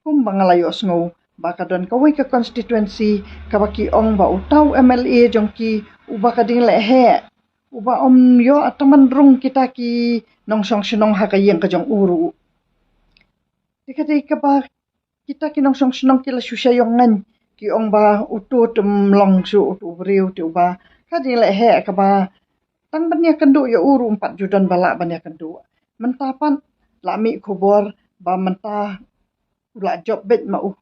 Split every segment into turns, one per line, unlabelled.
kum bangalayos ngo baka don kawai ka constituency kabaki ong ba utaw MLA jongki uba kading lehe uba om yo ataman rung kita ki nong song sinong hakayeng ka jong uru dikati ka ba kita ki nong song sinong kila susyayongan ki ong ba utu tum long su utu briu tu ba kading lehe ka ba tang banya kendu ya uru 4 judan bala banya kendu mentapan lami kubor ba mentah ula job bet mau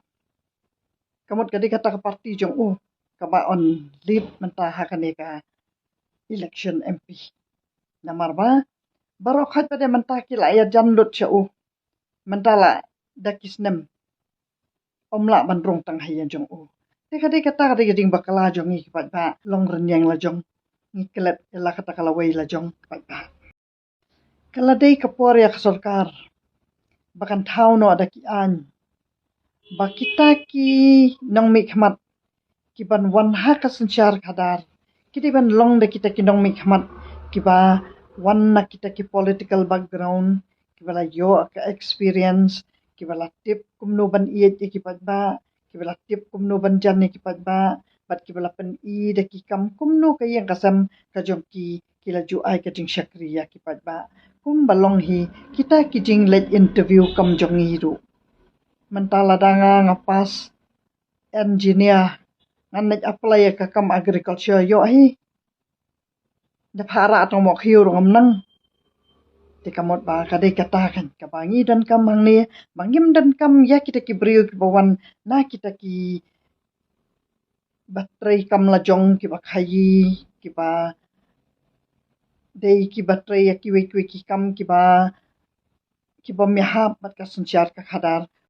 kamot kadi kata ka parti jong kaba on lead mentah hakane ka election MP namar ba barok hat pada mentah kila ya janlut cha mentala dakisnem omla bandrong tang hayan jong kadi kata kadi geding bakala jong ngi pat ba long renyang la jong ngi kelet la kata kalawai la jong pat ba kala dei kapor ya sarkar bakan thau no ada ki an ba kita ki nong mikmat ki ban wan ha ka sanchar khadar kiti ban long de kita ki nong mikmat ki ba wan na kita ki political background ki bala yo ka experience ki bala tip kumno ban iet ki pat ba ki bala tip kumno ban jan ki pat ba bat ki bala pen i de ki kam kumno ka yang kasam ka jong ki la ju ai ka jing shakriya ki pat ba kum balong hi kita ki jing let interview kam jong hi ru mentala danga ngapas engineer ngan apply ka kam agriculture yo hi da phara atong mok hiu rong nang ti kamot ba kadai kata kan ka bangi dan kam hang ni bangim dan kam ya kita ki briu ki bawan na kita ki batrai kam la jong ki ba khayi ki ba dei ki batrai ya ki we ki kam ki ba mi ha bat ka sanchar ka khadar